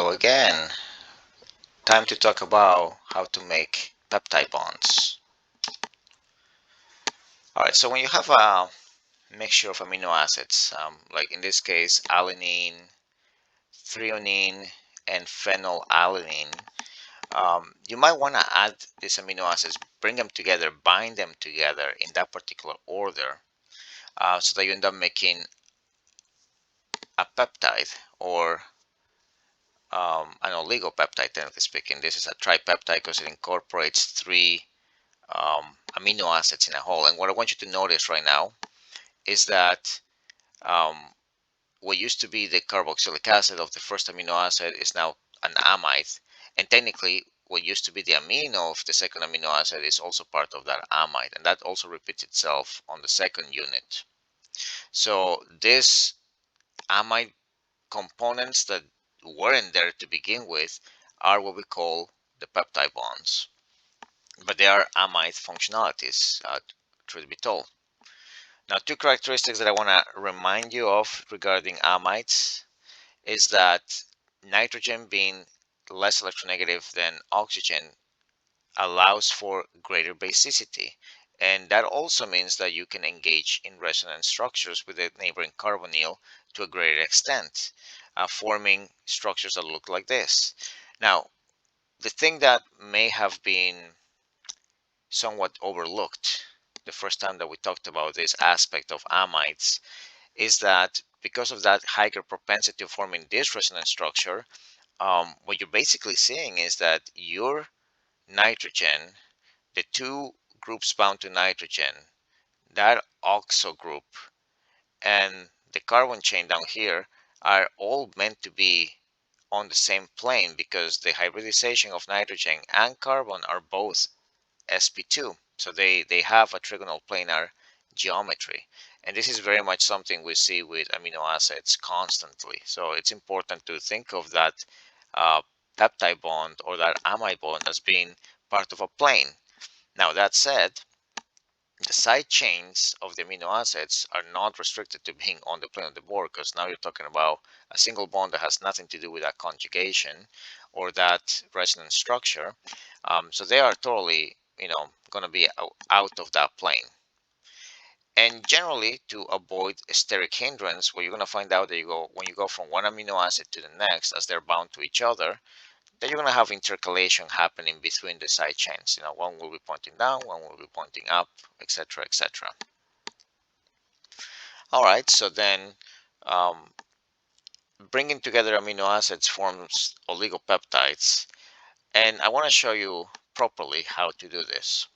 Hello again. Time to talk about how to make peptide bonds. Alright, so when you have a mixture of amino acids, like in this case alanine, threonine, and phenylalanine, you might want to add these amino acids, bring them together, bind them together in that particular order, so that you end up making a peptide or an oligopeptide, technically speaking. This is a tripeptide because it incorporates three amino acids in a whole. And what I want you to notice right now is that um, what used to be the carboxylic acid of the first amino acid is now an amide. And technically, what used to be the amino of the second amino acid is also part of that amide. And that also repeats itself on the second unit. So these amide components that weren't there to begin with are what we call the peptide bonds. But they are amide functionalities, truth be told. Now, two characteristics that I want to remind you of regarding amides is that nitrogen being less electronegative than oxygen allows for greater basicity. And that also means that you can engage in resonance structures with the neighboring carbonyl to a greater extent, forming structures that look like this. Now, the thing that may have been somewhat overlooked the first time that we talked about this aspect of amides is that because of that higher propensity of forming this resonance structure, what you're basically seeing is that your nitrogen, the two groups bound to nitrogen, that oxo group, and the carbon chain down here are all meant to be on the same plane because the hybridization of nitrogen and carbon are both sp2, so they have a trigonal planar geometry, and this is very much something we see with amino acids constantly. So it's important to think of that peptide bond or that amide bond as being part of a plane. Now, that said, the side chains of the amino acids are not restricted to being on the plane of the board, because now you're talking about a single bond that has nothing to do with that conjugation or that resonance structure. So they are totally, going to be out of that plane. And generally, to avoid steric hindrance, what you're going to find out that when you go from one amino acid to the next, as they're bound to each other, then you're going to have intercalation happening between the side chains. One will be pointing down, one will be pointing up, etc., etc. All right, so then bringing together amino acids forms oligopeptides, and I want to show you properly how to do this.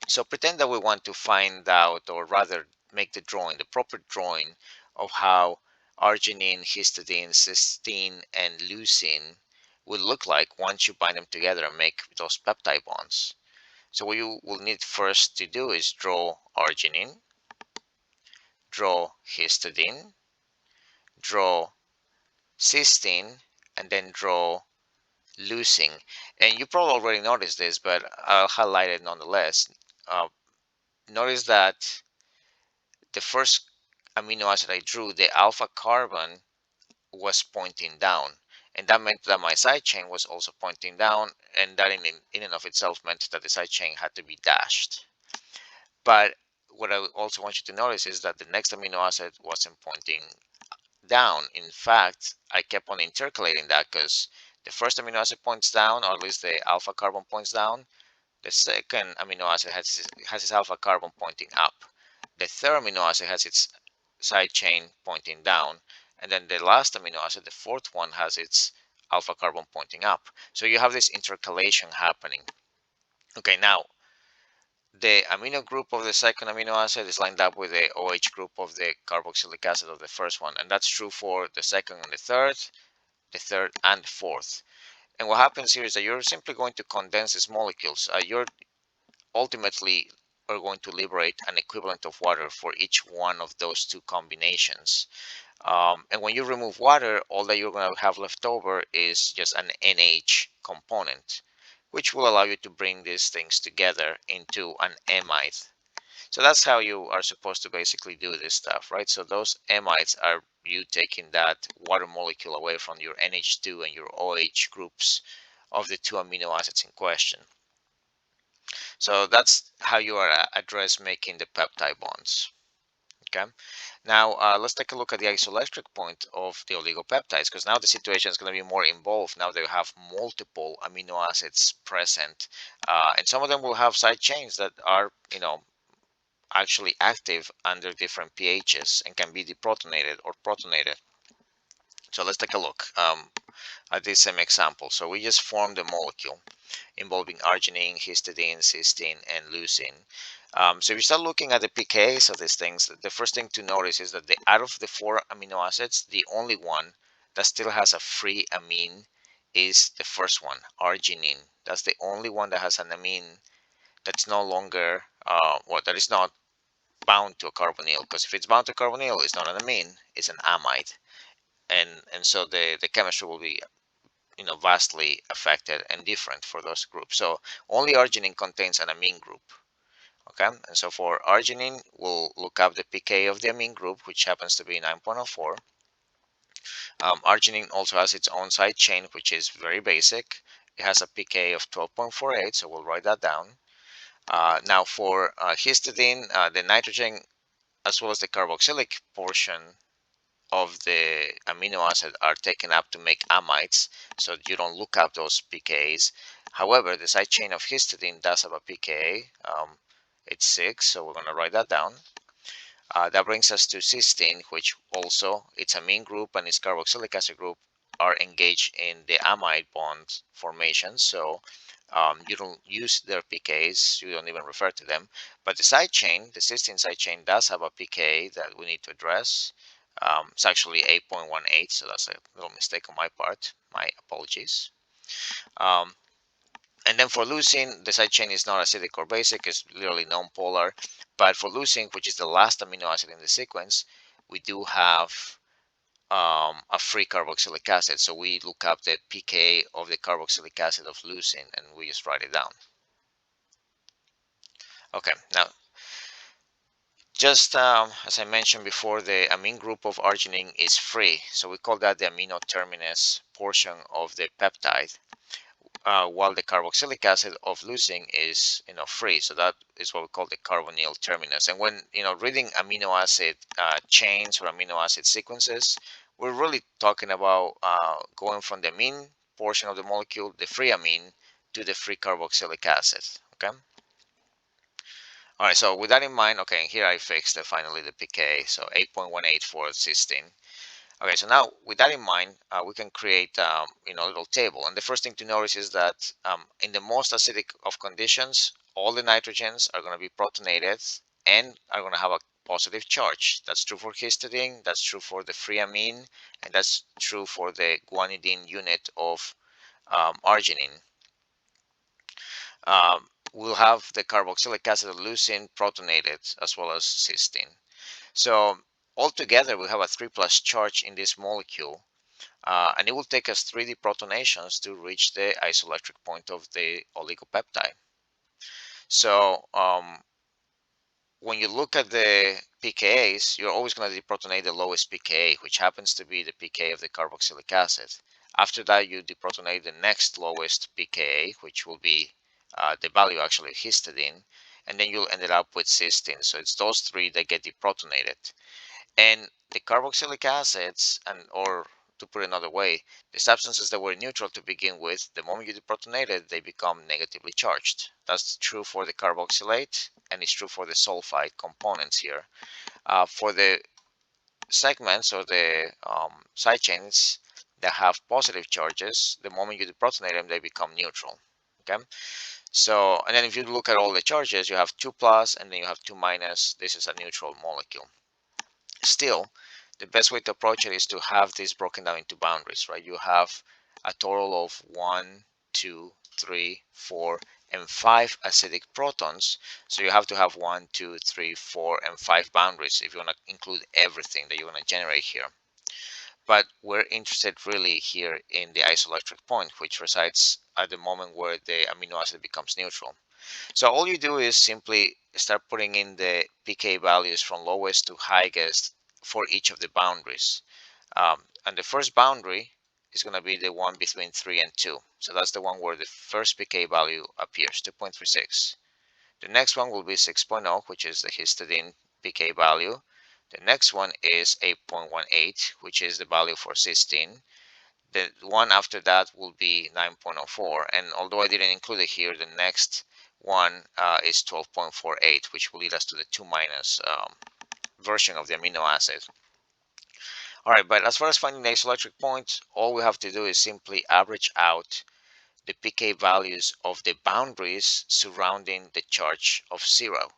So pretend that we want to find out, or rather make the proper drawing of how arginine, histidine, cysteine, and leucine will look like once you bind them together and make those peptide bonds. So what you will need first to do is draw arginine, draw histidine, draw cysteine, and then draw leucine. And you probably already noticed this, but I'll highlight it nonetheless. Notice that the first amino acid I drew, the alpha carbon was pointing down, and that meant that my side chain was also pointing down, and that in and of itself meant that the side chain had to be dashed. But what I also want you to notice is that the next amino acid wasn't pointing down. In fact, I kept on intercalating that because the first amino acid points down, or at least the alpha carbon points down. The second amino acid has its alpha carbon pointing up. The third amino acid has its side chain pointing down. And then the last amino acid, the fourth one, has its alpha carbon pointing up. So you have this intercalation happening. Okay, now the amino group of the second amino acid is lined up with the OH group of the carboxylic acid of the first one. And that's true for the second and the third and the fourth. And what happens here is that you're simply going to condense these molecules. You're ultimately are going to liberate an equivalent of water for each one of those two combinations. And when you remove water, all that you're going to have left over is just an NH component, which will allow you to bring these things together into an amide. So that's how you are supposed to basically do this stuff, right? So those amides are you taking that water molecule away from your NH2 and your OH groups of the two amino acids in question. So that's how you are address making the peptide bonds. Okay. Now let's take a look at the isoelectric point of the oligopeptides, because now the situation is going to be more involved. Now they have multiple amino acids present, and some of them will have side chains that are, actually active under different pHs and can be deprotonated or protonated. So let's take a look at this same example. So we just formed a molecule involving arginine, histidine, cysteine, and leucine. So if you start looking at the pKs of these things, the first thing to notice is that out of the 4 amino acids, the only one that still has a free amine is the first one, arginine. That's the only one that has an amine that's no longer, that is not bound to a carbonyl. Because if it's bound to carbonyl, it's not an amine, it's an amide. And so the chemistry will be vastly affected and different for those groups. So only arginine contains an amine group. Okay, and so for arginine, we'll look up the pK of the amine group, which happens to be 9.04. Arginine also has its own side chain, which is very basic. It has a pK of 12.48, so we'll write that down. Now for histidine, the nitrogen as well as the carboxylic portion of the amino acid are taken up to make amides, so you don't look up those pKs. However, the side chain of histidine does have a pKa. It's 6, so we're going to write that down. That brings us to cysteine, which also its amine group and its carboxylic acid group are engaged in the amide bond formation. So you don't use their pKs, you don't even refer to them. But the side chain, the cysteine side chain, does have a pK that we need to address. It's actually 8.18, so that's a little mistake on my part. My apologies. Um, and then for leucine, the side chain is not acidic or basic, it's literally non-polar. But for leucine, which is the last amino acid in the sequence, we do have a free carboxylic acid. So we look up the pK of the carboxylic acid of leucine and we just write it down. Okay, now just as I mentioned before, the amine group of arginine is free. So we call that the amino terminus portion of the peptide. While the carboxylic acid of leucine is free, so that is what we call the carbonyl terminus. And when reading amino acid chains or amino acid sequences, we're really talking about going from the amine portion of the molecule, the free amine, to the free carboxylic acid. Okay. All right. So with that in mind, okay, here I fixed finally the pK. So 8.18 for cysteine. Okay, so now with that in mind, we can create a little table. And the first thing to notice is that in the most acidic of conditions, all the nitrogens are going to be protonated and are going to have a positive charge. That's true for histidine, that's true for the free amine, and that's true for the guanidine unit of arginine. We'll have the carboxylic acid of leucine protonated as well as cysteine. So altogether, we have a 3+ charge in this molecule, and it will take us 3 deprotonations to reach the isoelectric point of the oligopeptide. So when you look at the pKa's, you're always going to deprotonate the lowest pKa, which happens to be the pK of the carboxylic acid. After that, you deprotonate the next lowest pKa, which will be the value actually of histidine, and then you'll end up with cysteine. So it's those 3 that get deprotonated. And the carboxylic acids, or to put it another way, the substances that were neutral to begin with, the moment you deprotonate it, they become negatively charged. That's true for the carboxylate, and it's true for the sulfide components here. For the segments or the side chains that have positive charges, the moment you deprotonate them, they become neutral. Okay. So, and then if you look at all the charges, you have 2+, and then you have 2-. This is a neutral molecule. Still, the best way to approach it is to have this broken down into boundaries, right? You have a total of 1, 2, 3, 4, and 5 acidic protons. So you have to have 1, 2, 3, 4, and 5 boundaries if you want to include everything that you want to generate here. But we're interested really here in the isoelectric point, which resides at the moment where the amino acid becomes neutral. So all you do is simply start putting in the pK values from lowest to highest for each of the boundaries. And the first boundary is going to be the one between 3 and 2. So that's the one where the first pK value appears, 2.36. The next one will be 6.0, which is the histidine pK value. The next one is 8.18, which is the value for cysteine. The one after that will be 9.04, and although I didn't include it here, the next one is 12.48, which will lead us to the 2 minus version of the amino acid. All right, but as far as finding the isoelectric point, all we have to do is simply average out the pK values of the boundaries surrounding the charge of 0.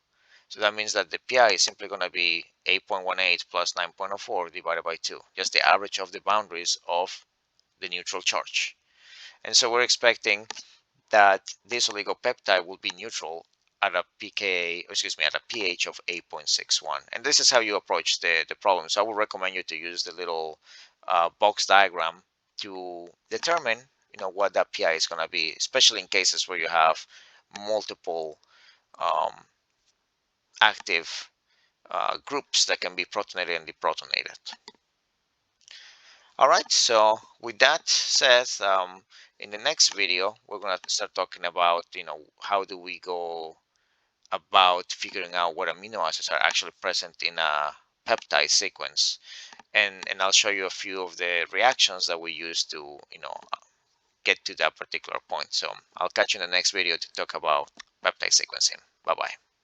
So that means that the pi is simply going to be 8.18 plus 9.04 divided by 2, just the average of the boundaries of the neutral charge. And so we're expecting that this oligopeptide will be neutral at a at a pH of 8.61. And this is how you approach the problem. So I would recommend you to use the little box diagram to determine, what that pI is going to be, especially in cases where you have multiple um, active groups that can be protonated and deprotonated. All right, so with that said, in the next video, we're going to start talking about, how do we go about figuring out what amino acids are actually present in a peptide sequence. And I'll show you a few of the reactions that we use to, get to that particular point. So I'll catch you in the next video to talk about peptide sequencing. Bye-bye.